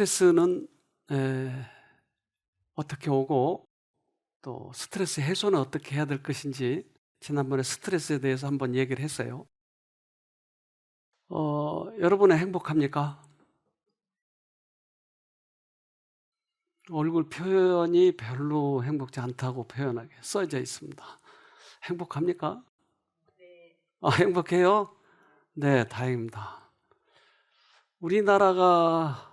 스트레스는 어떻게 오고 또 스트레스 해소는 어떻게 해야 될 것인지 지난번에 스트레스에 대해서 한번 얘기를 했어요. 여러분은 행복합니까? 얼굴 표현이 별로 행복지 않다고 표현하게 써져 있습니다. 행복합니까? 행복해요? 네, 다행입니다. 우리나라가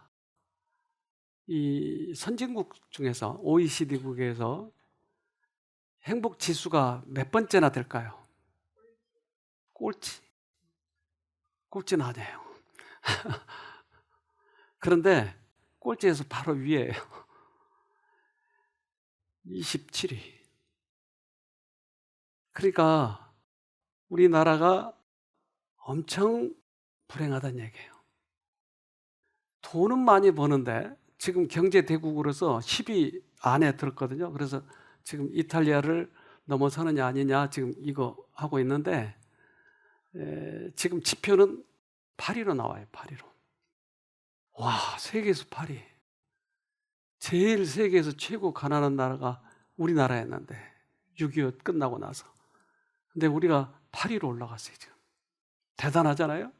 이 선진국 중에서 OECD국에서 행복 지수가 몇 번째나 될까요? 꼴찌는 아니에요. 그런데 꼴찌에서 바로 위에요. 27위. 그러니까 우리나라가 엄청 불행하다는 얘기예요. 돈은 많이 버는데 지금 경제 대국으로서 10위 안에 들었거든요. 그래서 지금 이탈리아를 넘어서느냐 아니냐 지금 이거 하고 있는데 지금 지표는 8위로 나와요. 8위로. 와, 세계에서 8위. 제일 세계에서 최고 가난한 나라가 우리나라였는데 6.25 끝나고 나서. 근데 우리가 8위로 올라갔어요. 지금. 대단하잖아요.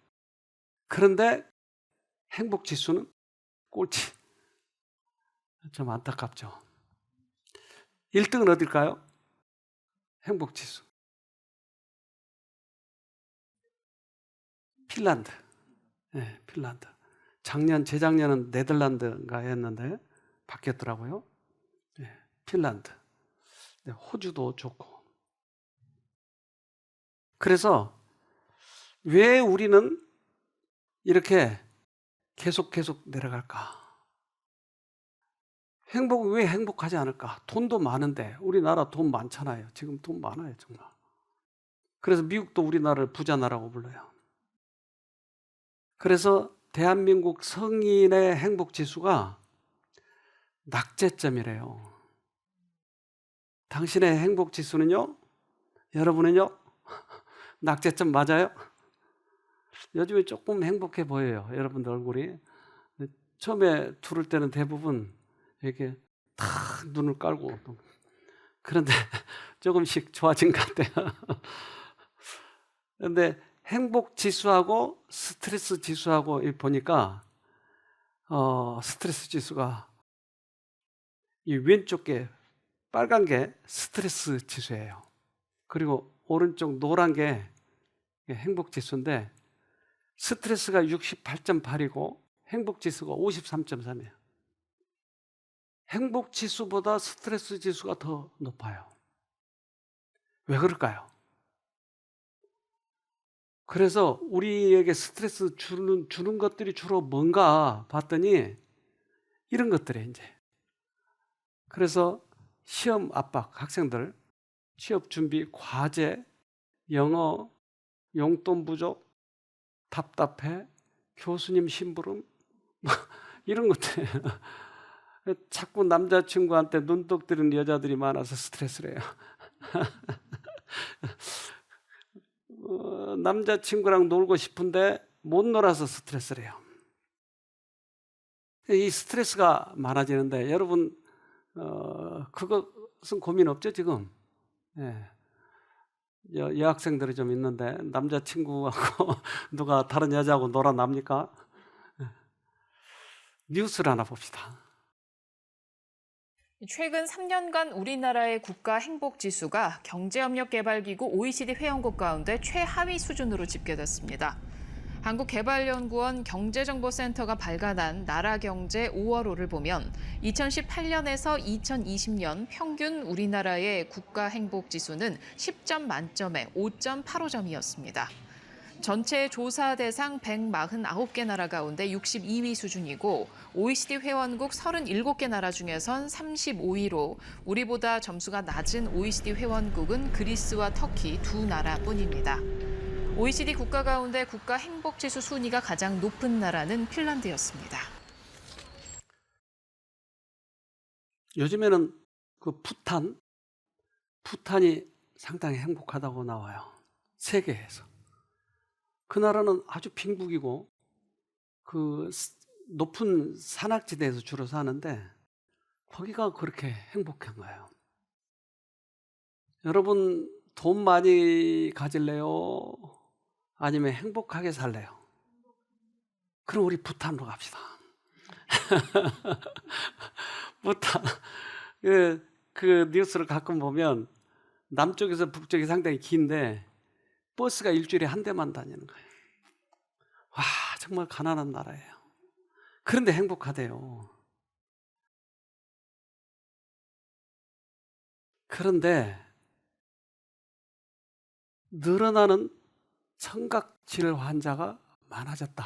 그런데 행복 지수는 꼴찌. 좀 안타깝죠. 1등은 어딜까요? 행복 지수. 핀란드. 네, 핀란드. 재작년은 네덜란드인가 했는데 바뀌었더라고요. 네, 핀란드. 네, 호주도 좋고. 그래서 왜 우리는 이렇게 계속 내려갈까? 왜 행복하지 않을까? 돈도 많은데 우리나라 돈 많잖아요. 지금 돈 많아요, 정말. 그래서 미국도 우리나라를 부자 나라고 불러요. 그래서 대한민국 성인의 행복 지수가 낙제점이래요. 당신의 행복 지수는요? 여러분은요? 낙제점 맞아요? 요즘에 조금 행복해 보여요. 여러분들 얼굴이. 처음에 두를 때는 대부분 이렇게 탁 눈을 깔고. 그런데 조금씩 좋아진 것 같아요. 그런데 행복 지수하고 스트레스 지수하고 보니까 스트레스 지수가 이 왼쪽 게 빨간 게 스트레스 지수예요. 그리고 오른쪽 노란 게 행복 지수인데 스트레스가 68.8이고 행복 지수가 53.3이에요. 행복 지수보다 스트레스 지수가 더 높아요. 왜 그럴까요? 그래서 우리에게 스트레스 주는 것들이 주로 뭔가 봤더니 이런 것들이에요, 이제. 그래서 시험 압박, 학생들, 취업 준비, 과제, 영어, 용돈 부족, 답답해, 교수님 심부름, 이런 것들. 자꾸 남자친구한테 눈독 들이는 여자들이 많아서 스트레스래요. 남자친구랑 놀고 싶은데 못 놀아서 스트레스래요. 이 스트레스가 많아지는데 여러분 그것은 고민 없죠 지금? 예. 여학생들이 좀 있는데 남자친구하고 누가 다른 여자하고 놀아납니까? 뉴스를 하나 봅시다. 최근 3년간 우리나라의 국가 행복 지수가 경제협력개발기구 OECD 회원국 가운데 최하위 수준으로 집계됐습니다. 한국개발연구원 경제정보센터가 발간한 나라경제 5월호를 보면 2018년에서 2020년 평균 우리나라의 국가 행복 지수는 10점 만점에 5.85점이었습니다. 전체 조사 대상 149개 나라 가운데 62위 수준이고 OECD 회원국 37개 나라 중에선 35위로 우리보다 점수가 낮은 OECD 회원국은 그리스와 터키 두 나라뿐입니다. OECD 국가 가운데 국가 행복지수 순위가 가장 높은 나라는 핀란드였습니다. 요즘에는 그 푸탄이 상당히 행복하다고 나와요. 세계에서. 그 나라는 아주 빈국이고 그 높은 산악지대에서 주로 사는데 거기가 그렇게 행복한 거예요. 여러분 돈 많이 가질래요? 아니면 행복하게 살래요? 그럼 우리 부탄으로 갑시다. 부탄. 그 뉴스를 가끔 보면 남쪽에서 북쪽이 상당히 긴데 버스가 일주일에 한 대만 다니는 거예요. 와, 정말 가난한 나라예요. 그런데 행복하대요. 그런데 늘어나는 청각질환 환자가 많아졌다.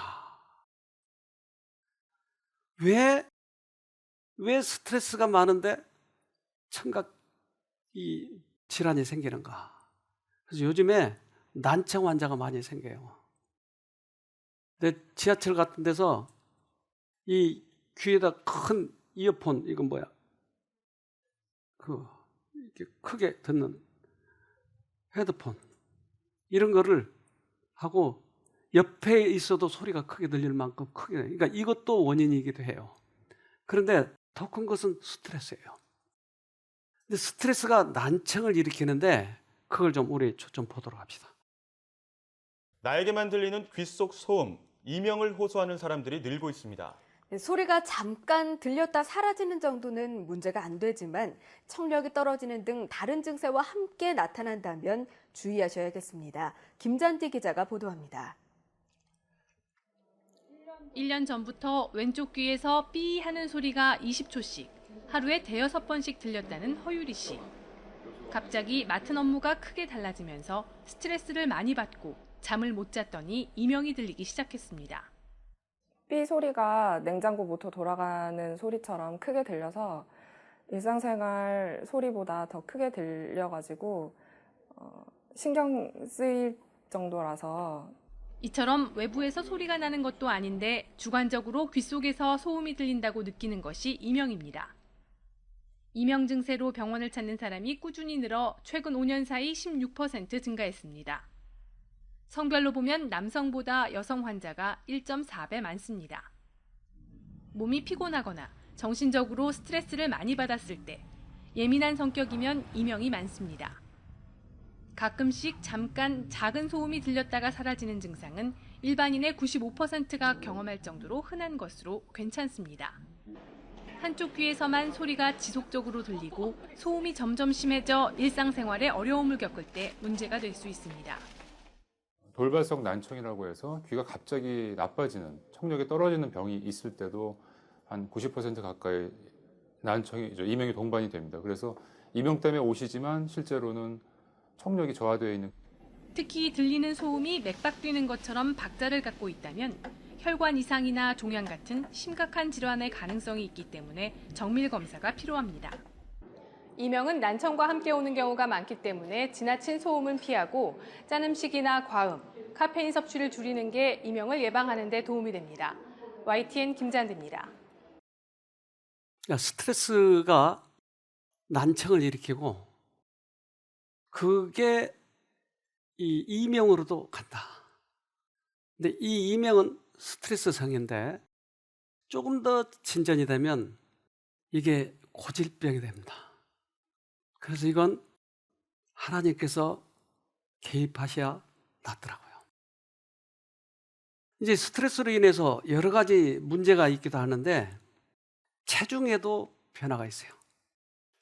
왜 스트레스가 많은데 청각 질환이 생기는가? 그래서 요즘에 난청 환자가 많이 생겨요. 근데 지하철 같은 데서 이 귀에다 큰 이어폰, 이건 뭐야? 이렇게 크게 듣는 헤드폰, 이런 거를 하고 옆에 있어도 소리가 크게 들릴 만큼 크게, 그러니까 이것도 원인이기도 해요. 그런데 더 큰 것은 스트레스예요. 근데 스트레스가 난청을 일으키는데 그걸 좀 우리 좀 보도록 합시다. 나에게만 들리는 귀 속 소음, 이명을 호소하는 사람들이 늘고 있습니다. 네, 소리가 잠깐 들렸다 사라지는 정도는 문제가 안 되지만 청력이 떨어지는 등 다른 증세와 함께 나타난다면 주의하셔야겠습니다. 김잔디 기자가 보도합니다. 1년 전부터 왼쪽 귀에서 삐 하는 소리가 20초씩, 하루에 대여섯 번씩 들렸다는 허유리 씨. 갑자기 맡은 업무가 크게 달라지면서 스트레스를 많이 받고 잠을 못 잤더니 이명이 들리기 시작했습니다. 삐 소리가 냉장고 모터 돌아가는 소리처럼 크게 들려서 일상생활 소리보다 더 크게 들려가지고 신경 쓰일 정도라서. 이처럼 외부에서 소리가 나는 것도 아닌데 주관적으로 귀 속에서 소음이 들린다고 느끼는 것이 이명입니다. 이명 증세로 병원을 찾는 사람이 꾸준히 늘어 최근 5년 사이 16% 증가했습니다. 성별로 보면 남성보다 여성 환자가 1.4배 많습니다. 몸이 피곤하거나 정신적으로 스트레스를 많이 받았을 때, 예민한 성격이면 이명이 많습니다. 가끔씩 잠깐 작은 소음이 들렸다가 사라지는 증상은 일반인의 95%가 경험할 정도로 흔한 것으로 괜찮습니다. 한쪽 귀에서만 소리가 지속적으로 들리고 소음이 점점 심해져 일상생활에 어려움을 겪을 때 문제가 될 수 있습니다. 돌발성 난청이라고 해서 귀가 갑자기 나빠지는, 청력이 떨어지는 병이 있을 때도 한 90% 가까이 이명이 동반이 됩니다. 그래서 이명 때문에 오시지만 실제로는 청력이 저하되어 있는. 특히 들리는 소음이 맥박 뛰는 것처럼 박자를 갖고 있다면 혈관 이상이나 종양 같은 심각한 질환의 가능성이 있기 때문에 정밀 검사가 필요합니다. 이명은 난청과 함께 오는 경우가 많기 때문에 지나친 소음은 피하고 짠 음식이나 과음, 카페인 섭취를 줄이는 게 이명을 예방하는 데 도움이 됩니다. YTN 김잔디입니다. 스트레스가 난청을 일으키고 그게 이 이명으로도 간다. 근데 이 이명은 스트레스성인데 조금 더 진전이 되면 이게 고질병이 됩니다. 그래서 이건 하나님께서 개입하셔야 낫더라고요. 이제 스트레스로 인해서 여러 가지 문제가 있기도 하는데 체중에도 변화가 있어요.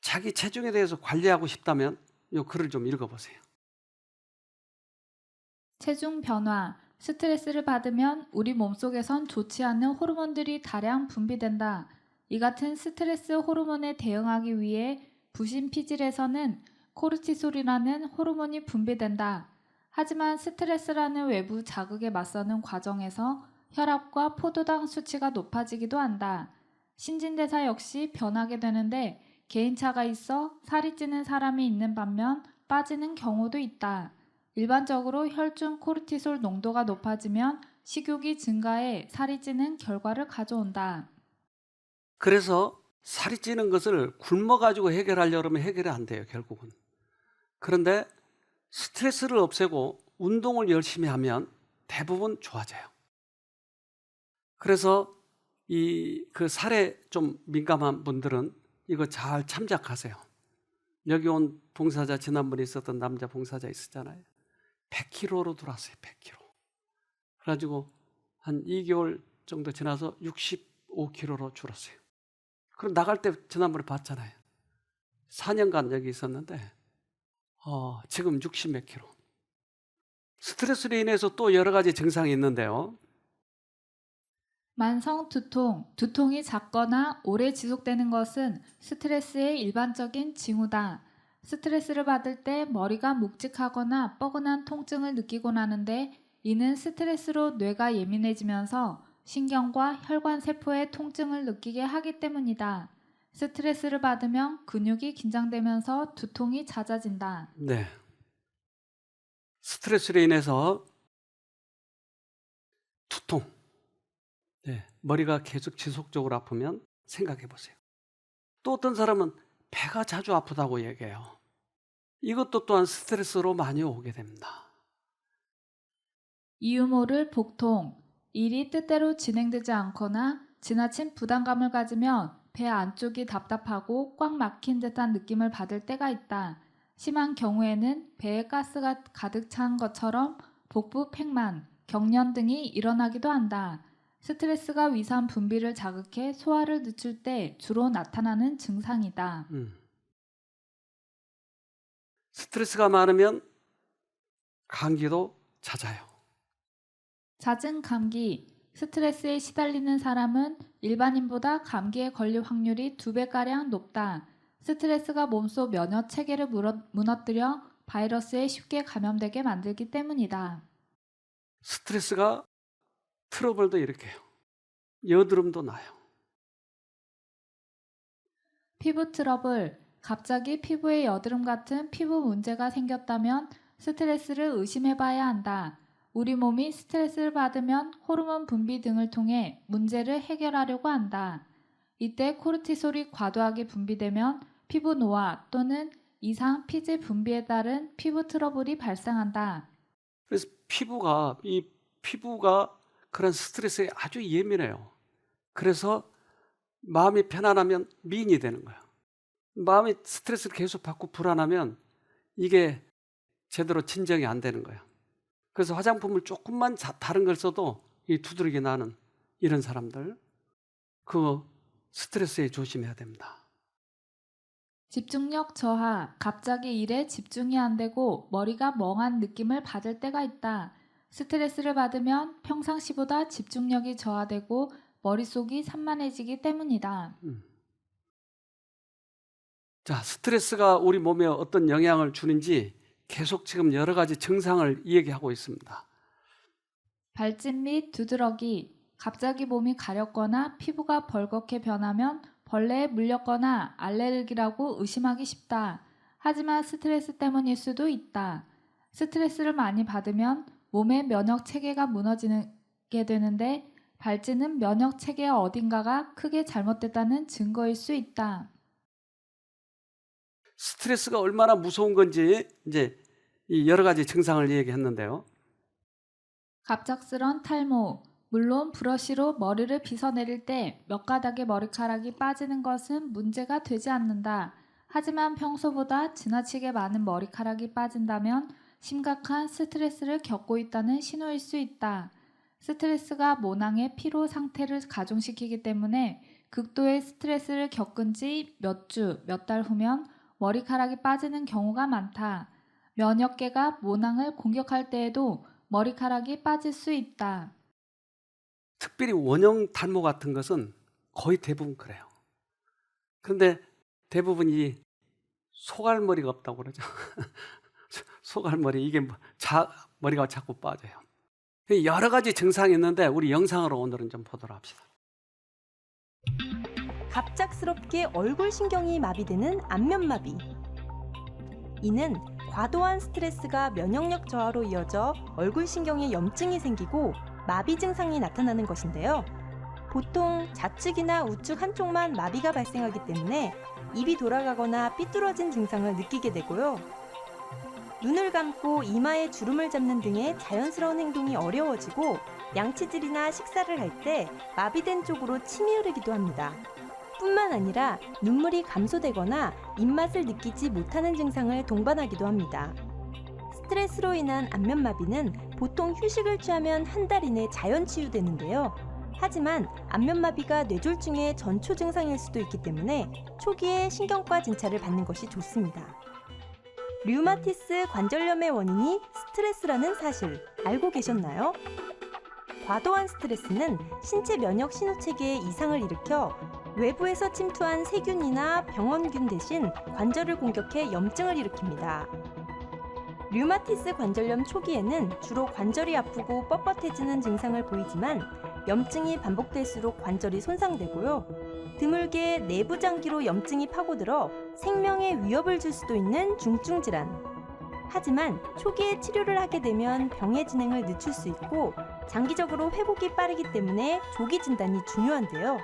자기 체중에 대해서 관리하고 싶다면 이 글을 좀 읽어보세요. 체중 변화, 스트레스를 받으면 우리 몸속에선 좋지 않은 호르몬들이 다량 분비된다. 이 같은 스트레스 호르몬에 대응하기 위해 부신피질에서는 코르티솔이라는 호르몬이 분비된다. 하지만 스트레스라는 외부 자극에 맞서는 과정에서 혈압과 포도당 수치가 높아지기도 한다. 신진대사 역시 변하게 되는데 개인차가 있어 살이 찌는 사람이 있는 반면 빠지는 경우도 있다. 일반적으로 혈중 코르티솔 농도가 높아지면 식욕이 증가해 살이 찌는 결과를 가져온다. 그래서 살이 찌는 것을 굶어가지고 해결하려면 해결이 안 돼요, 결국은. 그런데 스트레스를 없애고 운동을 열심히 하면 대부분 좋아져요. 그래서 그 살에 좀 민감한 분들은 이거 잘 참작하세요. 여기 온 봉사자, 지난번에 있었던 남자 봉사자 있었잖아요. 100kg로 들어왔어요. 100kg. 그래가지고 한 2개월 정도 지나서 65kg로 줄었어요. 그럼 나갈 때 지난번에 봤잖아요. 4년간 여기 있었는데 지금 60 몇 킬로. 스트레스로 인해서 또 여러 가지 증상이 있는데요. 만성 두통, 두통이 작거나 오래 지속되는 것은 스트레스의 일반적인 징후다. 스트레스를 받을 때 머리가 묵직하거나 뻐근한 통증을 느끼곤 하는데 이는 스트레스로 뇌가 예민해지면서 신경과 혈관 세포의 통증을 느끼게 하기 때문이다. 스트레스를 받으면 근육이 긴장되면서 두통이 잦아진다. 네. 스트레스로 인해서 두통. 네. 머리가 계속 지속적으로 아프면 생각해 보세요. 또 어떤 사람은 배가 자주 아프다고 얘기해요. 이것도 또한 스트레스로 많이 오게 됩니다. 이유 모를 복통, 일이 뜻대로 진행되지 않거나 지나친 부담감을 가지면 배 안쪽이 답답하고 꽉 막힌 듯한 느낌을 받을 때가 있다. 심한 경우에는 배에 가스가 가득 찬 것처럼 복부 팽만, 경련 등이 일어나기도 한다. 스트레스가 위산 분비를 자극해 소화를 늦출 때 주로 나타나는 증상이다. 스트레스가 많으면 감기도 잦아요. 잦은 감기, 스트레스에 시달리는 사람은 일반인보다 감기에 걸릴 확률이 2배가량 높다. 스트레스가 몸속 면역 체계를 무너뜨려 바이러스에 쉽게 감염되게 만들기 때문이다. 스트레스가 트러블도 일으켜요. 여드름도 나요. 피부 트러블, 갑자기 피부에 여드름 같은 피부 문제가 생겼다면 스트레스를 의심해봐야 한다. 우리 몸이 스트레스를 받으면 호르몬 분비 등을 통해 문제를 해결하려고 한다. 이때 코르티솔이 과도하게 분비되면 피부 노화 또는 이상 피지 분비에 따른 피부 트러블이 발생한다. 그래서 피부가 그런 스트레스에 아주 예민해요. 그래서 마음이 편안하면 미인이 되는 거예요. 마음이 스트레스를 계속 받고 불안하면 이게 제대로 진정이 안 되는 거예요. 그래서 화장품을 조금만 다른 걸 써도 이 두드러기 나는 이런 사람들, 그 스트레스에 조심해야 됩니다. 집중력 저하, 갑자기 일에 집중이 안 되고 머리가 멍한 느낌을 받을 때가 있다. 스트레스를 받으면 평상시보다 집중력이 저하되고 머릿속이 산만해지기 때문이다. 자, 스트레스가 우리 몸에 어떤 영향을 주는지 계속 지금 여러 가지 증상을 얘기하고 있습니다. 발진 및 두드러기, 갑자기 몸이 가렵거나 피부가 벌겋게 변하면 벌레에 물렸거나 알레르기라고 의심하기 쉽다. 하지만 스트레스 때문일 수도 있다. 스트레스를 많이 받으면 몸의 면역 체계가 무너지게 되는데 발진은 면역 체계의 어딘가가 크게 잘못됐다는 증거일 수 있다. 스트레스가 얼마나 무서운 건지 이제 이 여러 가지 증상을 얘기했는데요. 갑작스런 탈모, 물론 브러쉬로 머리를 빗어내릴 때 몇 가닥의 머리카락이 빠지는 것은 문제가 되지 않는다. 하지만 평소보다 지나치게 많은 머리카락이 빠진다면 심각한 스트레스를 겪고 있다는 신호일 수 있다. 스트레스가 모낭의 피로 상태를 가중시키기 때문에 극도의 스트레스를 겪은 지 몇 주, 몇 달 후면 머리카락이 빠지는 경우가 많다. 면역계가 모낭을 공격할 때에도 머리카락이 빠질 수 있다. 특별히 원형 탈모 같은 것은 거의 대부분 그래요. 그런데 대부분이 소갈머리가 없다고 그러죠. 소갈머리, 이게 머리가 자꾸 빠져요. 여러 가지 증상이 있는데 우리 영상으로 오늘은 좀 보도록 합시다. 갑작스럽게 얼굴 신경이 마비되는 안면마비. 이는 과도한 스트레스가 면역력 저하로 이어져 얼굴 신경에 염증이 생기고 마비 증상이 나타나는 것인데요. 보통 좌측이나 우측 한쪽만 마비가 발생하기 때문에 입이 돌아가거나 삐뚤어진 증상을 느끼게 되고요. 눈을 감고 이마에 주름을 잡는 등의 자연스러운 행동이 어려워지고 양치질이나 식사를 할 때 마비된 쪽으로 침이 흐르기도 합니다. 뿐만 아니라 눈물이 감소되거나 입맛을 느끼지 못하는 증상을 동반하기도 합니다. 스트레스로 인한 안면마비는 보통 휴식을 취하면 한 달 이내 자연 치유되는데요. 하지만 안면마비가 뇌졸중의 전초 증상일 수도 있기 때문에 초기에 신경과 진찰을 받는 것이 좋습니다. 류마티스 관절염의 원인이 스트레스라는 사실 알고 계셨나요? 과도한 스트레스는 신체 면역 신호체계에 이상을 일으켜 외부에서 침투한 세균이나 병원균 대신 관절을 공격해 염증을 일으킵니다. 류마티스 관절염 초기에는 주로 관절이 아프고 뻣뻣해지는 증상을 보이지만 염증이 반복될수록 관절이 손상되고요. 드물게 내부 장기로 염증이 파고들어 생명에 위협을 줄 수도 있는 중증 질환. 하지만 초기에 치료를 하게 되면 병의 진행을 늦출 수 있고 장기적으로 회복이 빠르기 때문에 조기 진단이 중요한데요.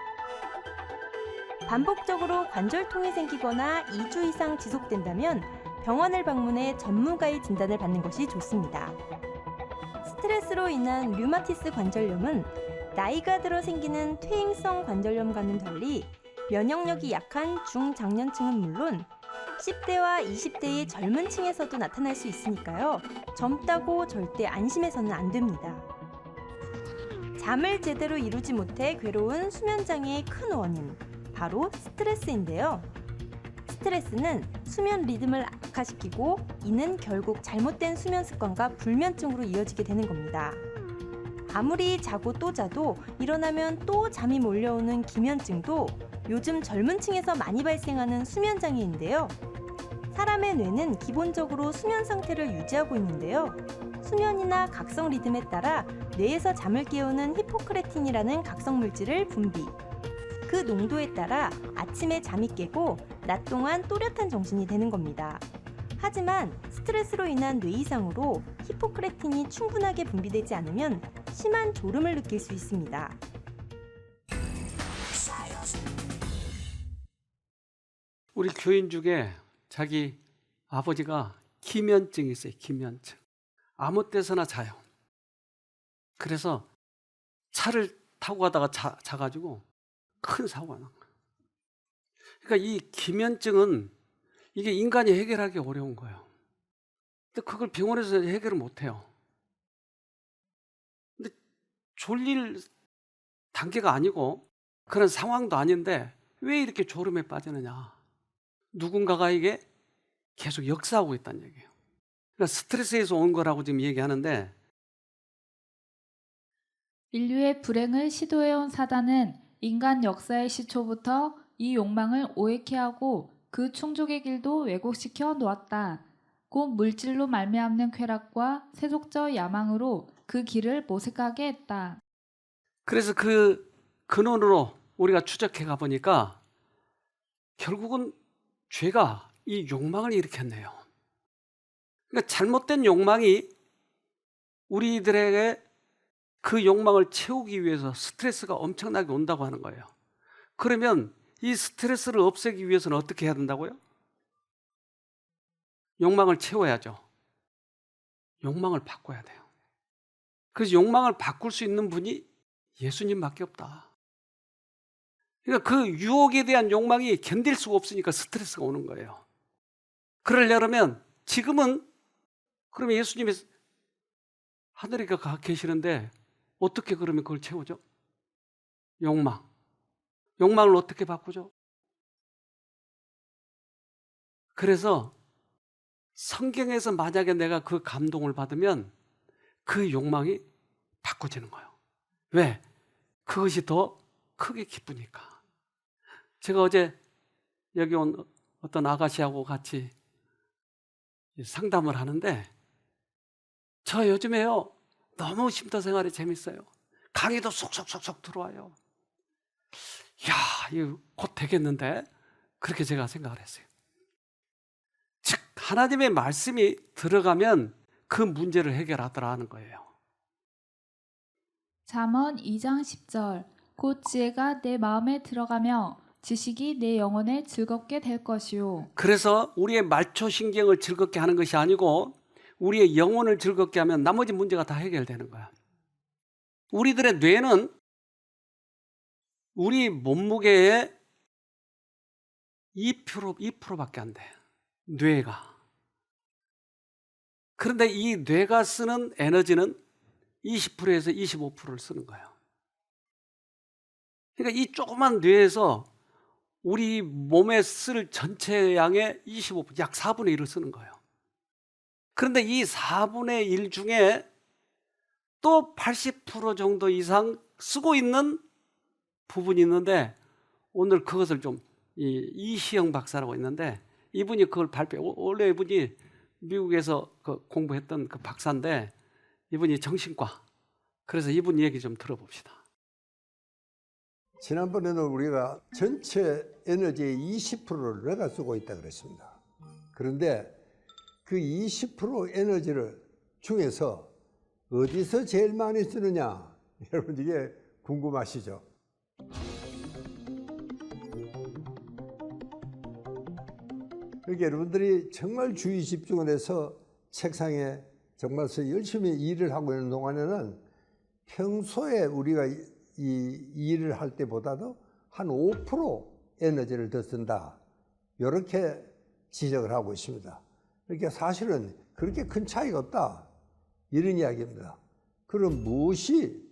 반복적으로 관절통이 생기거나 2주 이상 지속된다면 병원을 방문해 전문가의 진단을 받는 것이 좋습니다. 스트레스로 인한 류마티스 관절염은 나이가 들어 생기는 퇴행성 관절염과는 달리 면역력이 약한 중장년층은 물론 10대와 20대의 젊은 층에서도 나타날 수 있으니까요. 젊다고 절대 안심해서는 안 됩니다. 잠을 제대로 이루지 못해 괴로운 수면장애의 큰 원인, 바로 스트레스인데요. 스트레스는 수면 리듬을 악화시키고 이는 결국 잘못된 수면 습관과 불면증으로 이어지게 되는 겁니다. 아무리 자고 또 자도 일어나면 또 잠이 몰려오는 기면증도 요즘 젊은 층에서 많이 발생하는 수면 장애인데요. 사람의 뇌는 기본적으로 수면 상태를 유지하고 있는데요. 수면이나 각성 리듬에 따라 뇌에서 잠을 깨우는 히포크레틴이라는 각성 물질을 분비. 그 농도에 따라 아침에 잠이 깨고 낮 동안 또렷한 정신이 되는 겁니다. 하지만 스트레스로 인한 뇌 이상으로 히포크레틴이 충분하게 분비되지 않으면 심한 졸음을 느낄 수 있습니다. 우리 교인 중에 자기 아버지가 기면증이 있어요. 기면증. 아무 때서나 자요. 그래서 차를 타고 가다가 자가지고 큰 사고가 난 거예요. 그러니까 이 기면증은 이게 인간이 해결하기 어려운 거예요. 근데 그걸 병원에서 해결을 못 해요. 근데 졸릴 단계가 아니고 그런 상황도 아닌데 왜 이렇게 졸음에 빠지느냐. 누군가가 이게 계속 역사하고 있다는 얘기예요. 그러니까 스트레스에서 온 거라고 지금 얘기하는데 인류의 불행을 시도해온 사단은 인간 역사의 시초부터 이 욕망을 오해케 하고 그 충족의 길도 왜곡시켜 놓았다. 곧 물질로 말미암는 쾌락과 세속적 야망으로 그 길을 모색하게 했다. 그래서 그 근원으로 우리가 추적해 가보니까 결국은 죄가 이 욕망을 일으켰네요. 그러니까 잘못된 욕망이 우리들에게 그 욕망을 채우기 위해서 스트레스가 엄청나게 온다고 하는 거예요. 그러면 이 스트레스를 없애기 위해서는 어떻게 해야 된다고요? 욕망을 채워야죠. 욕망을 바꿔야 돼요. 그래서 욕망을 바꿀 수 있는 분이 예수님밖에 없다. 그러니까 그 유혹에 대한 욕망이 견딜 수가 없으니까 스트레스가 오는 거예요. 그러려면 지금은 그러면 예수님이 하늘에 가 계시는데 어떻게 그러면 그걸 채우죠? 욕망. 욕망을 어떻게 바꾸죠? 그래서 성경에서 만약에 내가 그 감동을 받으면 그 욕망이 바꿔지는 거예요. 왜? 그것이 더 크게 기쁘니까. 제가 어제 여기 온 어떤 아가씨하고 같이 상담을 하는데 저 요즘에요 너무 쉼터 생활이 재밌어요. 강의도 속속속속 들어와요. 야, 이거 곧 되겠는데? 그렇게 제가 생각을 했어요. 즉 하나님의 말씀이 들어가면 그 문제를 해결하더라는 거예요. 잠언 2장 10절 곧 지혜가 내 마음에 들어가며 지식이 내 영혼에 즐겁게 될 것이요. 그래서 우리의 말초신경을 즐겁게 하는 것이 아니고 우리의 영혼을 즐겁게 하면 나머지 문제가 다 해결되는 거야. 우리들의 뇌는 우리 몸무게의 2%밖에 안 돼. 뇌가. 그런데 이 뇌가 쓰는 에너지는 20%에서 25%를 쓰는 거예요. 그러니까 이 조그만 뇌에서 우리 몸에 쓸 전체 양의 25%, 약 4분의 1을 쓰는 거예요. 그런데 이 4분의 1 중에 또 80% 정도 이상 쓰고 있는 부분이 있는데, 오늘 그것을 좀 이시영 박사라고 있는데, 이분이 그걸 원래 이분이 미국에서 공부했던 그 박사인데, 이분이 정신과. 그래서 이분 얘기 좀 들어봅시다. 지난번에는 우리가 전체 에너지의 20%를 내가 쓰고 있다 그랬습니다. 그런데 그 20% 에너지를 중에서 어디서 제일 많이 쓰느냐? 여러분 이게 궁금하시죠? 그러니까 여러분들이 정말 주의 집중을 해서 책상에 정말 열심히 일을 하고 있는 동안에는 평소에 우리가 이 일을 할 때보다도 한 5% 에너지를 더 쓴다. 이렇게 지적을 하고 있습니다. 그러니까 사실은 그렇게 큰 차이가 없다. 이런 이야기입니다. 그럼 무엇이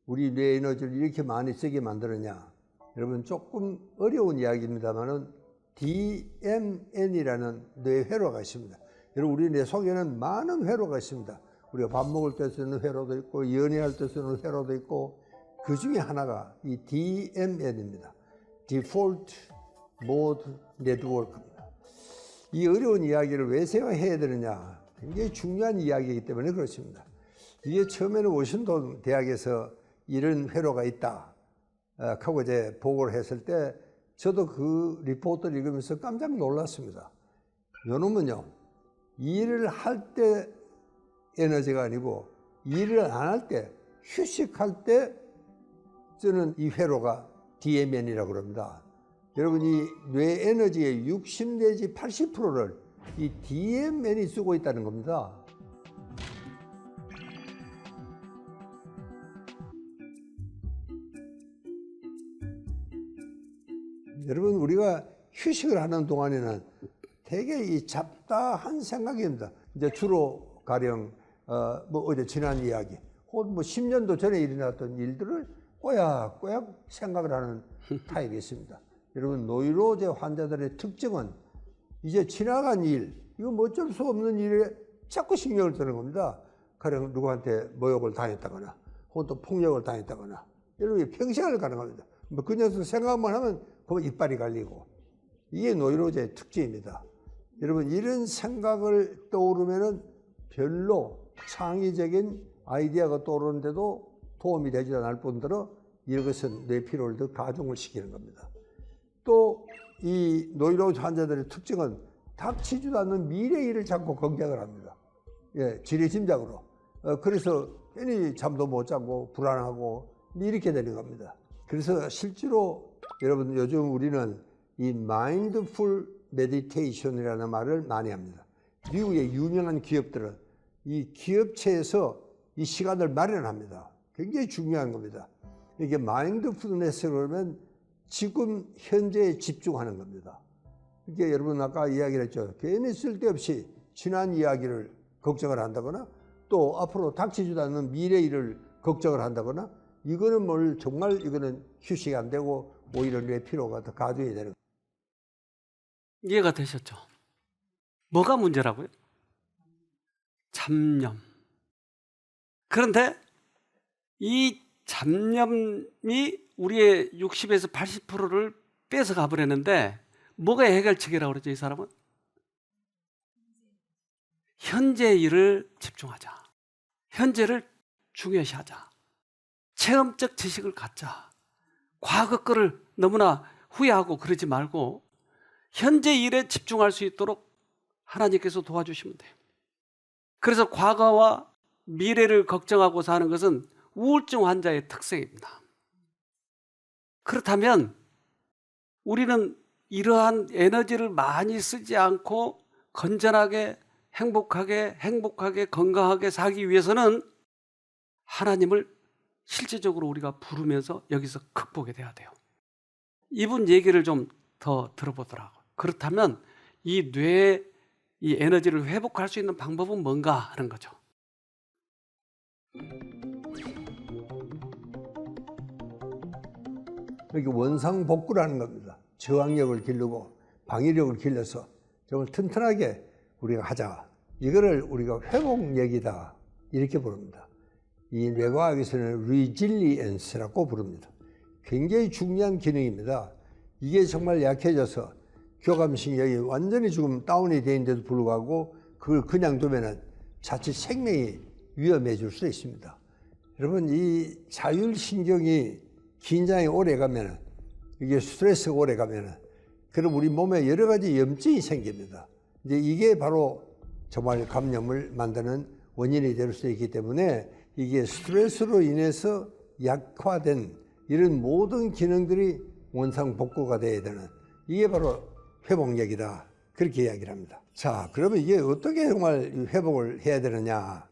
우리 뇌 에너지를 이렇게 많이 쓰게 만드느냐? 여러분 조금 어려운 이야기입니다만은 DMN이라는 뇌 회로가 있습니다. 여러분 우리 뇌 속에는 많은 회로가 있습니다. 우리가 밥 먹을 때 쓰는 회로도 있고 연애할 때 쓰는 회로도 있고, 그 중에 하나가 이 DMN입니다. Default Mode Network입니다. 이 어려운 이야기를 왜 생각해야 되느냐? 굉장히 중요한 이야기이기 때문에 그렇습니다. 이게 처음에는 워싱턴 대학에서 이런 회로가 있다 하고 이제 보고를 했을 때 저도 그 리포트를 읽으면서 깜짝 놀랐습니다. 요놈은요, 일을 할 때 에너지가 아니고 일을 안 할 때, 휴식할 때 쓰는 이 회로가 DMN이라고 그럽니다. 여러분 이 뇌 에너지의 60 내지 80%를 이 DMN이 쓰고 있다는 겁니다. 여러분 우리가 휴식을 하는 동안에는 되게 이 잡다한 생각입니다. 이제 주로 가령 뭐 어제 지난 이야기, 혹은 뭐 10년도 전에 일어났던 일들을 꼬약꼬약 생각을 하는 타입이 있습니다. 여러분 노이로제 환자들의 특징은 이제 지나간 일, 이거 뭐 어쩔 수 없는 일에 자꾸 신경을 쓰는 겁니다. 가령 누구한테 모욕을 당했다거나 혹은 또 폭력을 당했다거나, 여러분 평생을 가능합니다. 뭐 그 녀석 생각만 하면 그거 이빨이 갈리고, 이게 노이로제의 특징입니다. 여러분 이런 생각을 떠오르면은 별로 창의적인 아이디어가 떠오르는데도 도움이 되지 않을 뿐더러 이것은 뇌 피로를 더 가중을 시키는 겁니다. 또 이 노이로제 환자들의 특징은 닥치지도 않는 미래 일을 자꾸 걱정을 합니다. 예, 지레짐작으로. 그래서 괜히 잠도 못 자고 불안하고 이렇게 되는 겁니다. 그래서 실제로 여러분 요즘 우리는 이 마인드풀 메디테이션이라는 말을 많이 합니다. 미국의 유명한 기업들은 이 기업체에서 이 시간을 마련합니다. 굉장히 중요한 겁니다. 이게 마인드풀네스 그러면 지금 현재에 집중하는 겁니다. 이게 여러분 아까 이야기를 했죠. 괜히 쓸데없이 지난 이야기를 걱정을 한다거나 또 앞으로 닥치지도 않는 미래 일을 걱정을 한다거나, 이거는 뭘 정말 이거는 휴식이 안 되고 오히려 뇌 피로가 더 가중이 되는 거예요. 이해가 되셨죠? 뭐가 문제라고요? 잡념. 그런데 이 잡념이 우리의 60에서 80%를 뺏어가 버렸는데, 뭐가 해결책이라고 그러죠, 이 사람은? 현재 일을 집중하자. 현재를 중요시하자. 체험적 지식을 갖자. 과거 거를 너무나 후회하고 그러지 말고 현재 일에 집중할 수 있도록 하나님께서 도와주시면 돼요. 그래서 과거와 미래를 걱정하고 사는 것은 우울증 환자의 특성입니다. 그렇다면 우리는 이러한 에너지를 많이 쓰지 않고 건전하게 행복하게 건강하게 살기 위해서는 하나님을 실제적으로 우리가 부르면서 여기서 극복이 돼야 돼요. 이분 얘기를 좀 더 들어보더라고요. 그렇다면 이 뇌의 이 에너지를 회복할 수 있는 방법은 뭔가 하는 거죠. 이렇게 원상복구라는 겁니다. 저항력을 기르고 방위력을 길러서 정말 튼튼하게 우리가 하자. 이거를 우리가 회복력이다 이렇게 부릅니다. 이 뇌과학에서는 resilience라고 부릅니다. 굉장히 중요한 기능입니다. 이게 정말 약해져서 교감신경이 완전히 지금 다운이 돼 있는데도 불구하고 그걸 그냥 두면은 자칫 생명이 위험해질 수 있습니다. 여러분, 이 자율신경이 긴장이 오래 가면은, 이게 스트레스가 오래 가면은, 그럼 우리 몸에 여러 가지 염증이 생깁니다. 이제 이게 바로 정말 감염을 만드는 원인이 될 수 있기 때문에 이게 스트레스로 인해서 약화된 이런 모든 기능들이 원상복구가 돼야 되는, 이게 바로 회복력이다. 그렇게 이야기를 합니다. 자, 그러면 이게 어떻게 정말 회복을 해야 되느냐?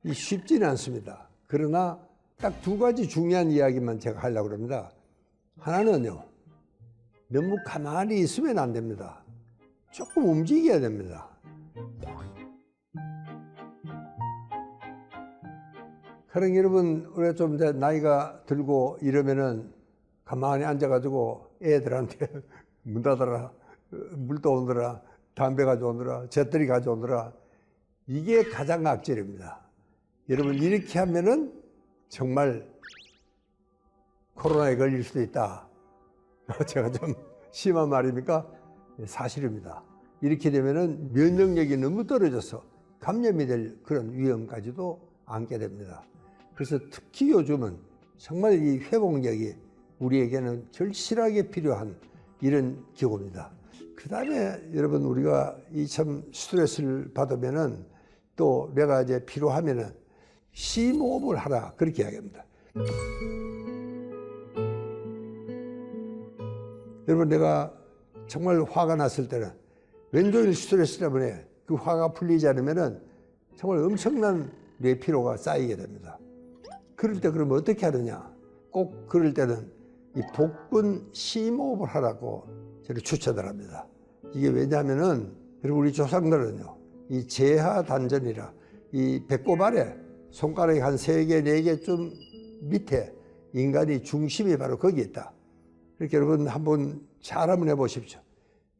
이 쉽지는 않습니다. 그러나 딱 두 가지 중요한 이야기만 제가 하려고 합니다. 하나는요, 너무 가만히 있으면 안 됩니다. 조금 움직여야 됩니다. 그럼 여러분, 우리가 좀 이제 나이가 들고 이러면은 가만히 앉아가지고 애들한테 문 닫아라, 물 떠오느라, 담배 가져오느라, 잿더리 가져오느라, 이게 가장 악질입니다. 여러분, 이렇게 하면은 정말 코로나에 걸릴 수도 있다. 제가 좀 심한 말입니까? 사실입니다. 이렇게 되면은 면역력이 너무 떨어져서 감염이 될 그런 위험까지도 안게 됩니다. 그래서 특히 요즘은 정말 이 회복력이 우리에게는 절실하게 필요한 이런 기구입니다. 그 다음에 여러분, 우리가 이 참 스트레스를 받으면은 또 내가 이제 필요하면은 심호흡을 하라, 그렇게 이야기합니다. 여러분, 내가 정말 화가 났을 때는 왼쪽의 스트레스 때문에 그 화가 풀리지 않으면은 정말 엄청난 뇌피로가 쌓이게 됩니다. 그럴 때 그러면 어떻게 하느냐? 꼭 그럴 때는 이 복근 심호흡을 하라고 저를 추천을 합니다. 이게 왜냐하면은 여러분, 우리 조상들은요, 이 제하단전이라 이 배꼽 아래 손가락이 한 3개, 4개쯤 밑에 인간이 중심이 바로 거기에 있다. 그렇게 여러분 한번 잘 한번 해보십시오.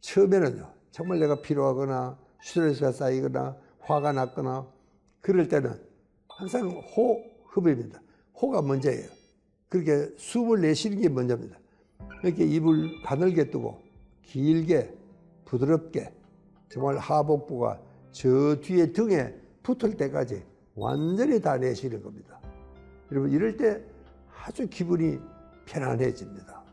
처음에는요, 정말 내가 피로하거나 스트레스가 쌓이거나 화가 났거나 그럴 때는 항상 호흡입니다. 호가 먼저예요. 그렇게 숨을 내쉬는 게 먼저입니다. 이렇게 입을 가늘게 뜨고 길게 부드럽게 정말 하복부가 저 뒤에 등에 붙을 때까지 완전히 다 내쉬는 겁니다. 여러분, 이럴 때 아주 기분이 편안해집니다.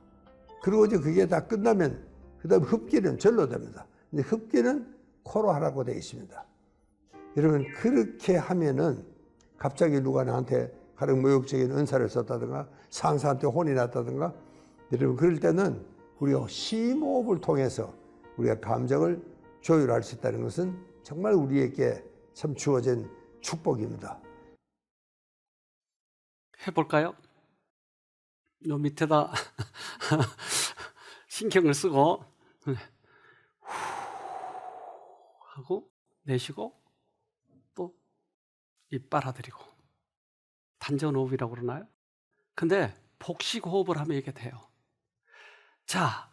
그리고 이제 그게 다 끝나면 그 다음 흡기는 절로 됩니다. 근데 흡기는 코로 하라고 되어 있습니다. 여러분, 그렇게 하면은 갑자기 누가 나한테 가령 모욕적인 은사를 썼다든가 상사한테 혼이 났다든가, 여러분, 그럴 때는 우리가 심호흡을 통해서 우리가 감정을 조율할 수 있다는 것은 정말 우리에게 참 주어진 축복입니다. 해볼까요? 요 밑에다 신경을 쓰고 후 하고 내쉬고 또 입 빨아들이고, 단전호흡이라고 그러나요? 근데 복식호흡을 하면 이게 돼요. 자,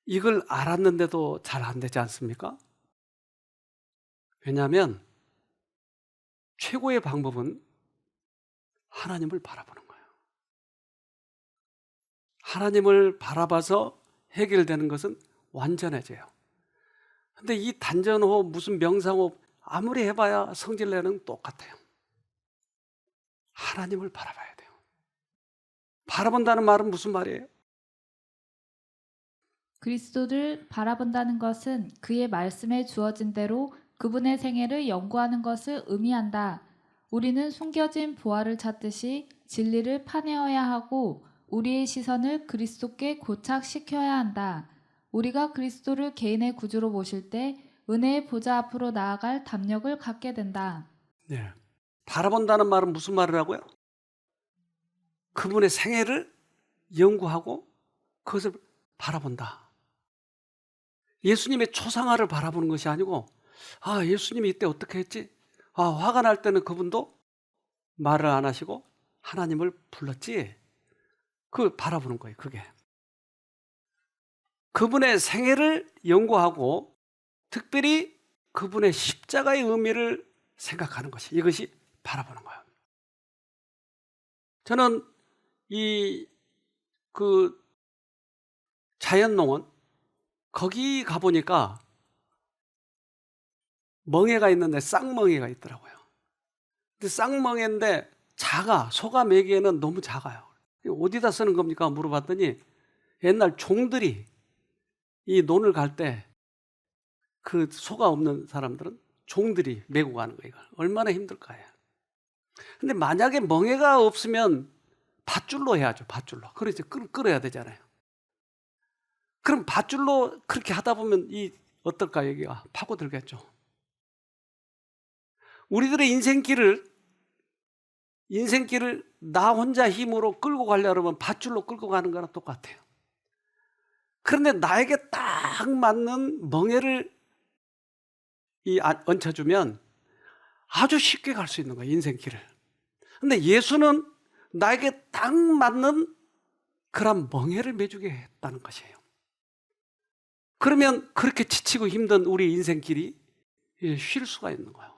이걸 알았는데도 잘 안 되지 않습니까? 왜냐하면 최고의 방법은 하나님을 바라보는 거예요. 하나님을 바라봐서 해결되는 것은 완전해져요. 근데 이 단전호흡, 무슨 명상호흡 아무리 해봐야 성질내는 똑같아요. 하나님을 바라봐야 돼요. 바라본다는 말은 무슨 말이에요? 그리스도를 바라본다는 것은 그의 말씀에 주어진 대로 그분의 생애를 연구하는 것을 의미한다. 우리는 숨겨진 보화를 찾듯이 진리를 파내어야 하고 우리의 시선을 그리스도께 고착시켜야 한다. 우리가 그리스도를 개인의 구주로 모실 때 은혜의 보좌 앞으로 나아갈 담력을 갖게 된다. 네. 바라본다는 말은 무슨 말을 하고요? 그분의 생애를 연구하고 그것을 바라본다. 예수님의 초상화를 바라보는 것이 아니고, 아, 예수님이 이때 어떻게 했지? 아, 화가 날 때는 그분도 말을 안 하시고 하나님을 불렀지. 그 바라보는 거예요, 그게. 그분의 생애를 연구하고 특별히 그분의 십자가의 의미를 생각하는 것이, 이것이 바라보는 거예요. 저는 그 자연농원 거기 가보니까 멍에가 있는데 쌍멍에가 있더라고요. 근데 쌍멍에인데 소가 먹이에는 너무 작아요. 어디다 쓰는 겁니까? 물어봤더니 옛날 종들이 이 논을 갈 때 그 소가 없는 사람들은 종들이 메고 가는 거예요. 얼마나 힘들까요? 근데 만약에 멍에가 없으면 밧줄로 해야죠. 밧줄로. 그래서 끌어야 되잖아요. 그럼 밧줄로 그렇게 하다 보면 어떨까, 여기가 파고들겠죠. 우리들의 인생길을 나 혼자 힘으로 끌고 가려면 밧줄로 끌고 가는 거랑 똑같아요. 그런데 나에게 딱 맞는 멍에를 얹혀주면 아주 쉽게 갈 수 있는 거예요, 인생길을. 근데 예수는 나에게 딱 맞는 그런 멍에를 매주게 했다는 것이에요. 그러면 그렇게 지치고 힘든 우리 인생길이 쉴 수가 있는 거예요.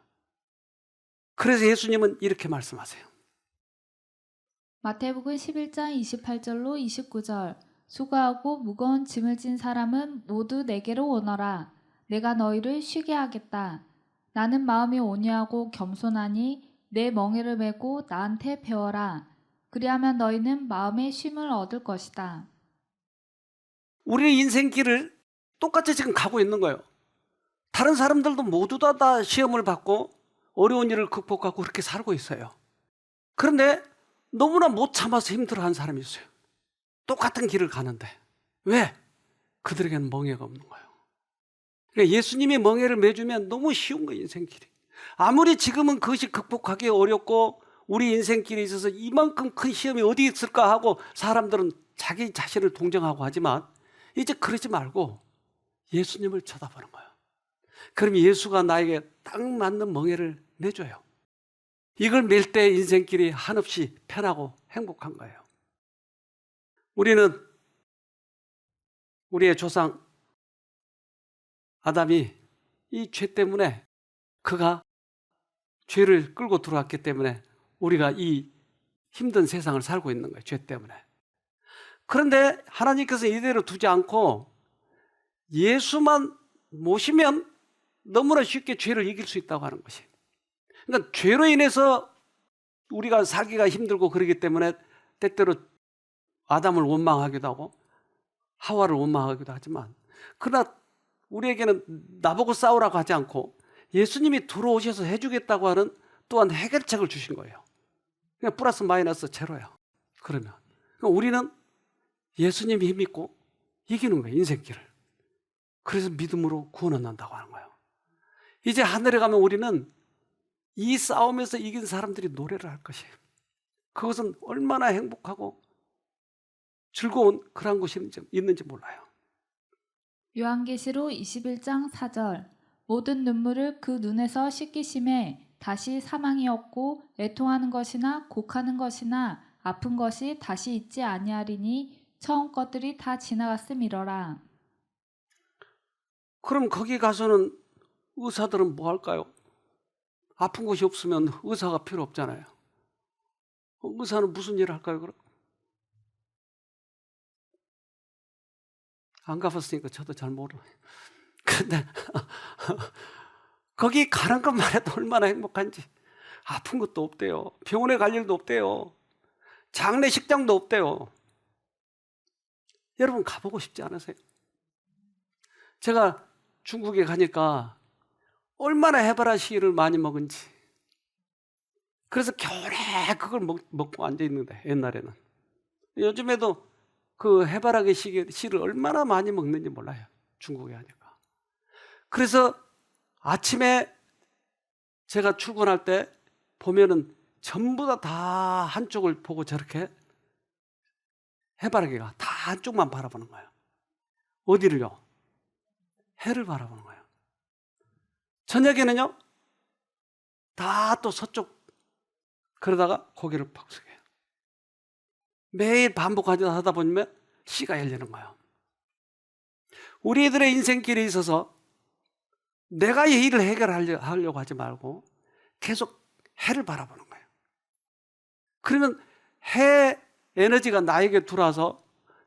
그래서 예수님은 이렇게 말씀하세요. 마태복음 11장 28절로 29절. 수고하고 무거운 짐을 진 사람은 모두 내게로 오너라. 내가 너희를 쉬게 하겠다. 나는 마음이 온유하고 겸손하니 내 멍에를 메고 나한테 배워라. 그리하면 너희는 마음의 쉼을 얻을 것이다. 우리의 인생길을 똑같이 지금 가고 있는 거예요. 다른 사람들도 모두 다 시험을 받고 어려운 일을 극복하고 그렇게 살고 있어요. 그런데 너무나 못 참아서 힘들어하는 사람이 있어요. 똑같은 길을 가는데. 왜? 그들에게는 멍에가 없는 거예요. 그러니까 예수님이 멍에를 매주면 너무 쉬운 거예요, 인생길이. 아무리 지금은 그것이 극복하기 어렵고 우리 인생길에 있어서 이만큼 큰 시험이 어디 있을까 하고 사람들은 자기 자신을 동정하고 하지만 이제 그러지 말고 예수님을 쳐다보는 거예요. 그럼 예수가 나에게 딱 맞는 멍에를 내줘요. 이걸 맬 때 인생길이 한없이 편하고 행복한 거예요. 우리는 우리의 조상 아담이 이 죄 때문에 그가 죄를 끌고 들어왔기 때문에 우리가 이 힘든 세상을 살고 있는 거예요. 죄 때문에. 그런데 하나님께서 이대로 두지 않고 예수만 모시면 너무나 쉽게 죄를 이길 수 있다고 하는 것이에요. 그러니까 죄로 인해서 우리가 살기가 힘들고 그러기 때문에 때때로 아담을 원망하기도 하고 하와를 원망하기도 하지만, 그러나 우리에게는 나보고 싸우라고 하지 않고 예수님이 들어오셔서 해주겠다고 하는 또한 해결책을 주신 거예요. 그냥 플러스 마이너스 제로예요. 그러니까 우리는 예수님이 힘있고 이기는 거예요, 인생길을. 그래서 믿음으로 구원을 난다고 하는 거예요. 이제 하늘에 가면 우리는 이 싸움에서 이긴 사람들이 노래를 할 것이에요. 그것은 얼마나 행복하고 즐거운 그런 곳이 있는지 몰라요. 요한계시록 21장 4절. 모든 눈물을 그 눈에서 씻기심에 다시 사망이 없고 애통하는 것이나 곡하는 것이나 아픈 것이 다시 있지 아니하리니 처음 것들이 다 지나갔음이러라. 그럼 거기 가서는 의사들은 뭐 할까요? 아픈 곳이 없으면 의사가 필요 없잖아요. 의사는 무슨 일을 할까요, 그럼? 안 가봤으니까 저도 잘 모르요. 근데 거기 가는 것만 해도 얼마나 행복한지. 아픈 것도 없대요. 병원에 갈 일도 없대요. 장례식장도 없대요. 여러분 가보고 싶지 않으세요? 제가 중국에 가니까 얼마나 해바라 씨를 많이 먹은지. 그래서 겨울에 그걸 먹고 앉아있는데, 옛날에는. 요즘에도 그 해바라기 씨를 얼마나 많이 먹는지 몰라요, 중국에 하니까. 그래서 아침에 제가 출근할 때 보면은 전부 다 한쪽을 보고 저렇게 해바라기가 다 한쪽만 바라보는 거예요. 어디를요? 해를 바라보는 거예요. 저녁에는요, 다 또 서쪽, 그러다가 고개를 퍽 숙여요. 매일 반복하다 보면 씨가 열리는 거예요. 우리들의 인생길에 있어서 내가 이 일을 해결하려고 하지 말고 계속 해를 바라보는 거예요. 그러면 해 에너지가 나에게 들어와서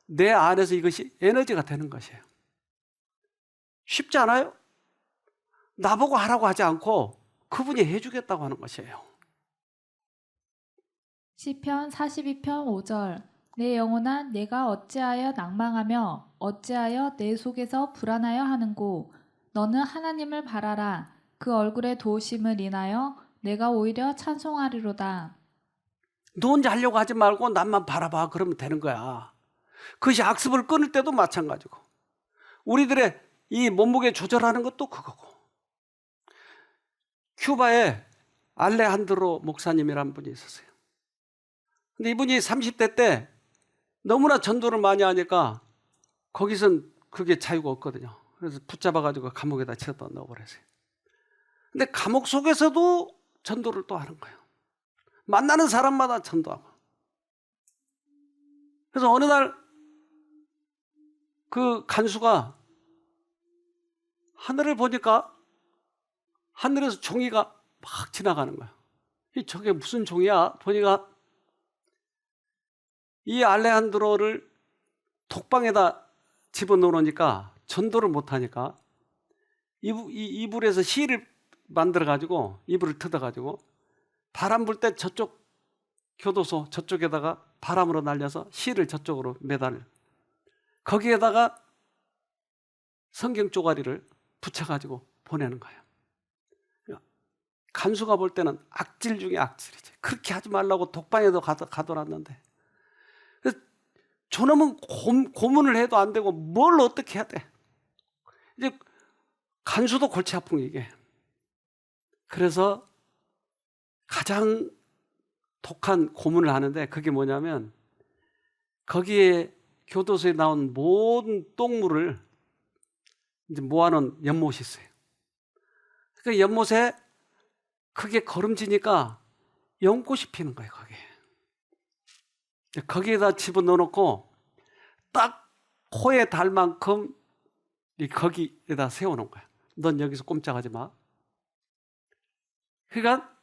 내 안에서 이것이 에너지가 되는 것이에요. 쉽지 않아요? 나보고 하라고 하지 않고 그분이 해주겠다고 하는 것이에요. 시편 42편 5절 내 영혼아 내가 어찌하여 낭망하며 어찌하여 내 속에서 불안하여 하는고 너는 하나님을 바라라 그 얼굴의 도우심을 인하여 내가 오히려 찬송하리로다. 너 혼자 하려고 하지 말고 남만 바라봐. 그러면 되는 거야. 그것이 악습을 끊을 때도 마찬가지고 우리들의 이 몸무게 조절하는 것도 그거고. 큐바에 알레한드로 목사님이라는 분이 있었어요. 근데 이분이 30대 때 너무나 전도를 많이 하니까 거기선 그게 자유가 없거든요. 그래서 붙잡아가지고 감옥에다 채워다 넣어버렸어요. 근데 감옥 속에서도 전도를 또 하는 거예요. 만나는 사람마다 전도하고. 그래서 어느 날 그 간수가 하늘을 보니까 하늘에서 종이가 막 지나가는 거예요. 저게 무슨 종이야? 보니까 이 알레한드로를 독방에다 집어넣으니까 전도를 못하니까 이불에서 실을 만들어가지고 이불을 뜯어가지고 바람 불 때 저쪽 교도소 저쪽에다가 바람으로 날려서 실을 저쪽으로 매달려 거기에다가 성경 쪼가리를 붙여가지고 보내는 거예요. 간수가 볼 때는 악질 중에 악질이지. 그렇게 하지 말라고 독방에도 가둬놨는데 저놈은 고문을 해도 안 되고 뭘 어떻게 해야 돼. 이제 간수도 골치 아픈 게 이게. 그래서 가장 독한 고문을 하는데 그게 뭐냐면 거기에 교도소에 나온 모든 똥물을 이제 모아놓은 연못이 있어요. 그 연못에 그게 거름지니까 연꽃이 피는 거예요. 거기에다 집어넣어놓고 딱 코에 달 만큼 거기에다 세워놓은 거야. 넌 여기서 꼼짝하지 마. 그러니까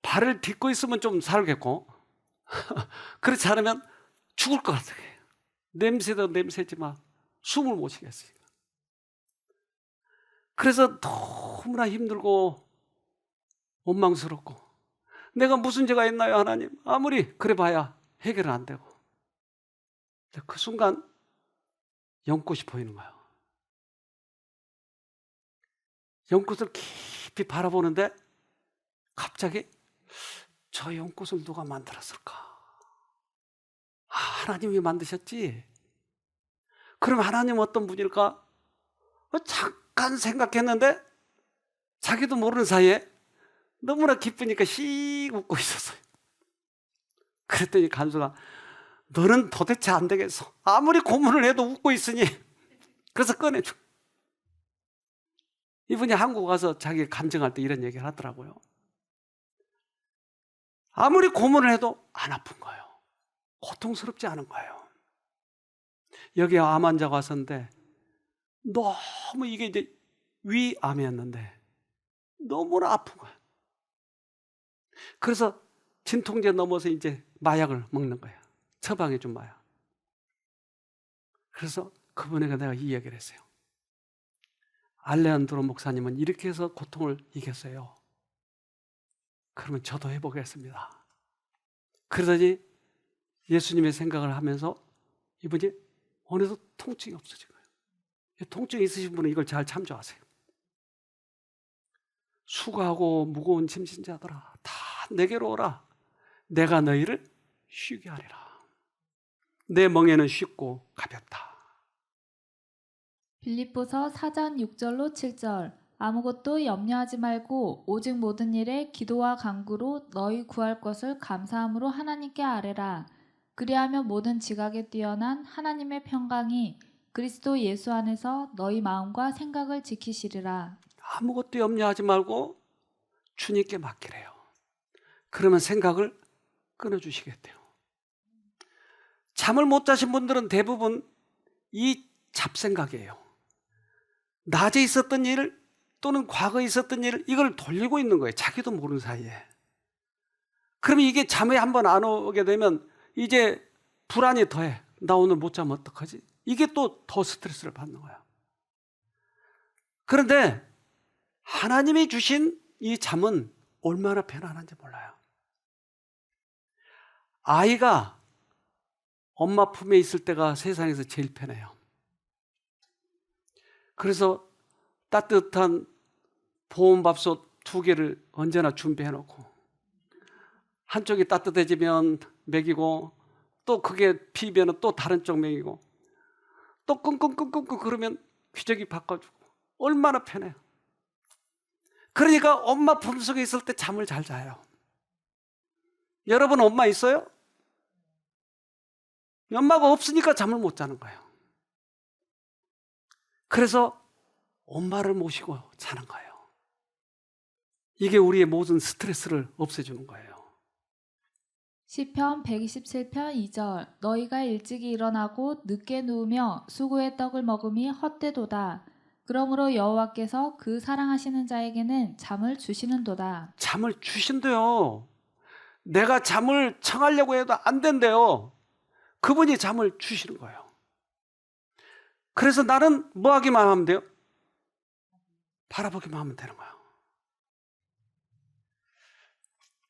발을 딛고 있으면 좀 살겠고 그렇지 않으면 죽을 것 같아. 냄새도 냄새지만 숨을 못 쉬겠으니까. 그래서 너무나 힘들고 원망스럽고 내가 무슨 죄가 있나요 하나님? 아무리 그래 봐야 해결은 안 되고 그 순간 연꽃이 보이는 거예요. 연꽃을 깊이 바라보는데 갑자기 저 연꽃을 누가 만들었을까? 하나님이 만드셨지? 그럼 하나님 어떤 분일까? 잠깐 생각했는데 자기도 모르는 사이에 너무나 기쁘니까 씩 웃고 있었어요. 그랬더니 간수가 너는 도대체 안 되겠어. 아무리 고문을 해도 웃고 있으니 그래서 꺼내줘. 이분이 한국 와서 자기 감정할 때 이런 얘기를 하더라고요. 아무리 고문을 해도 안 아픈 거예요. 고통스럽지 않은 거예요. 여기에 암 환자가 왔었는데 너무 이게 이제 위암이었는데 너무나 아픈 거예요. 그래서 진통제 넘어서 이제 마약을 먹는 거예요. 처방해 준 마약. 그래서 그분에게 내가 이 얘기를 했어요. 알레한드로 목사님은 이렇게 해서 고통을 이겼어요. 그러면 저도 해보겠습니다. 그러더니 예수님의 생각을 하면서 이분이 어느덧 통증이 없어진 거예요. 통증이 있으신 분은 이걸 잘 참조하세요. 수고하고 무거운 짐진 자들아 다 내게로 오라. 내가 너희를 쉬게 하리라. 내 멍에는 쉽고 가볍다. 빌립보서 4장 6절로 7절 아무것도 염려하지 말고 오직 모든 일에 기도와 간구로 너희 구할 것을 감사함으로 하나님께 아뢰라. 그리하면 모든 지각에 뛰어난 하나님의 평강이 그리스도 예수 안에서 너희 마음과 생각을 지키시리라. 아무것도 염려하지 말고 주님께 맡기래요. 그러면 생각을 끊어주시겠대요. 잠을 못 자신 분들은 대부분 이 잡생각이에요. 낮에 있었던 일 또는 과거에 있었던 일, 이걸 돌리고 있는 거예요. 자기도 모르는 사이에. 그러면 이게 잠에 한번 안 오게 되면 이제 불안이 더해. 나 오늘 못 자면 어떡하지? 이게 또 더 스트레스를 받는 거야. 그런데 하나님이 주신 이 잠은 얼마나 편안한지 몰라요. 아이가 엄마 품에 있을 때가 세상에서 제일 편해요. 그래서 따뜻한 보온밥솥 2개를 언제나 준비해 놓고 한쪽이 따뜻해지면 먹이고 또 그게 비비면 또 다른 쪽 먹이고 또 끙끙끙끙 그러면 기저귀 바꿔주고 얼마나 편해요. 그러니까 엄마 품속에 있을 때 잠을 잘 자요. 여러분 엄마 있어요? 엄마가 없으니까 잠을 못 자는 거예요. 그래서 엄마를 모시고 자는 거예요. 이게 우리의 모든 스트레스를 없애주는 거예요. 시편 127편 2절 너희가 일찍이 일어나고 늦게 누우며 수고의 떡을 먹음이 헛되도다. 그러므로 여호와께서 그 사랑하시는 자에게는 잠을 주시는도다. 잠을 주신대요. 내가 잠을 청하려고 해도 안 된대요. 그분이 잠을 주시는 거예요. 그래서 나는 뭐 하기만 하면 돼요? 바라보기만 하면 되는 거예요.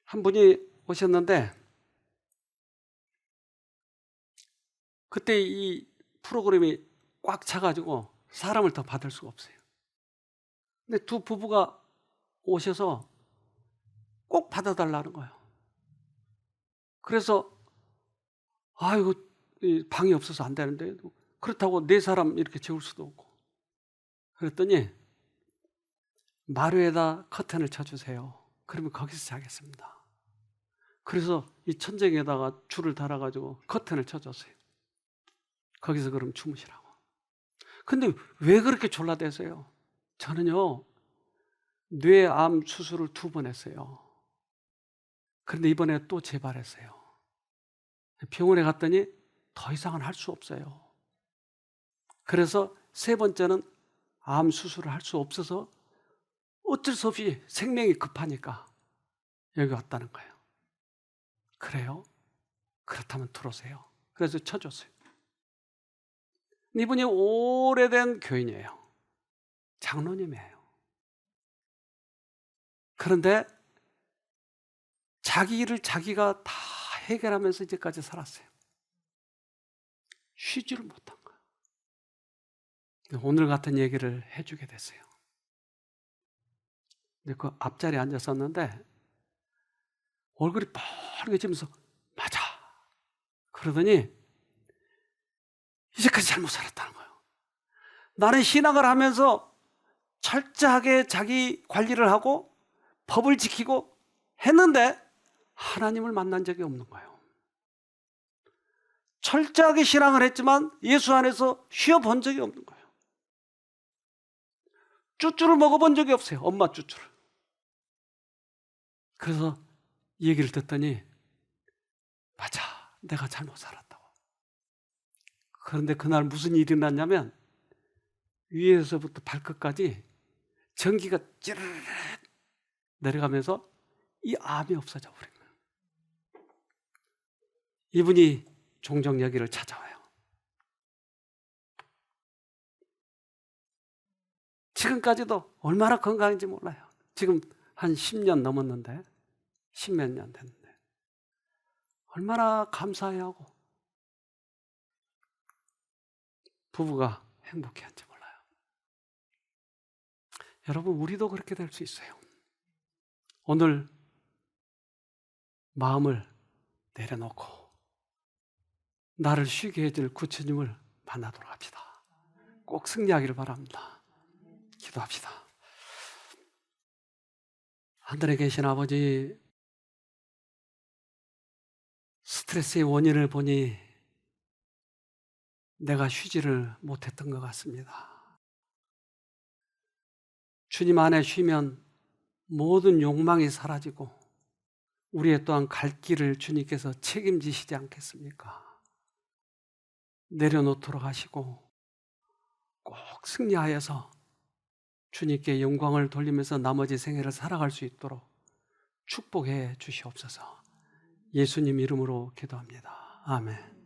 한 분이 오셨는데 그때 이 프로그램이 꽉 차가지고 사람을 더 받을 수가 없어요. 근데 두 부부가 오셔서 꼭 받아달라는 거예요. 그래서 아이고 방이 없어서 안 되는데 그렇다고 4사람 이렇게 재울 수도 없고 그랬더니 마루에다 커튼을 쳐주세요. 그러면 거기서 자겠습니다. 그래서 이 천정에다가 줄을 달아가지고 커튼을 쳐줬어요. 거기서 그럼 주무시라고. 근데 왜 그렇게 졸라대세요? 저는요 뇌암 수술을 2번 했어요. 그런데 이번에 또 재발했어요. 병원에 갔더니 더 이상은 할 수 없어요. 그래서 3번째는 암 수술을 할 수 없어서 어쩔 수 없이 생명이 급하니까 여기 왔다는 거예요. 그래요? 그렇다면 들어오세요. 그래서 쳐줬어요. 이분이 오래된 교인이에요. 장로님이에요. 그런데 자기 일을 자기가 다 해결하면서 이제까지 살았어요. 쉬지를 못한 거예요. 오늘 같은 얘기를 해주게 됐어요. 근데 그 앞자리에 앉았었는데 얼굴이 빨개지면서 맞아. 그러더니 이제까지 잘못 살았다는 거예요. 나는 신앙을 하면서 철저하게 자기 관리를 하고 법을 지키고 했는데 하나님을 만난 적이 없는 거예요. 철저하게 신앙을 했지만 예수 안에서 쉬어본 적이 없는 거예요. 쭈쭈를 먹어본 적이 없어요. 엄마 쭈쭈를. 그래서 이 얘기를 듣더니 맞아, 내가 잘못 살았다고. 그런데 그날 무슨 일이 났냐면 위에서부터 발끝까지 전기가 찌르르 내려가면서 이 암이 없어져 버린 거예요. 이분이 종종 여기를 찾아와요. 지금까지도 얼마나 건강한지 몰라요. 지금 한 10년 넘었는데 10몇 년 됐는데 얼마나 감사해하고 부부가 행복해한지 몰라요. 여러분 우리도 그렇게 될 수 있어요. 오늘 마음을 내려놓고 나를 쉬게 해줄 구주님을 만나도록 합시다. 꼭 승리하기를 바랍니다. 기도합시다. 하늘에 계신 아버지, 스트레스의 원인을 보니 내가 쉬지를 못했던 것 같습니다. 주님 안에 쉬면 모든 욕망이 사라지고 우리의 또한 갈 길을 주님께서 책임지시지 않겠습니까? 내려놓도록 하시고 꼭 승리하여서 주님께 영광을 돌리면서 나머지 생애를 살아갈 수 있도록 축복해 주시옵소서. 예수님 이름으로 기도합니다. 아멘.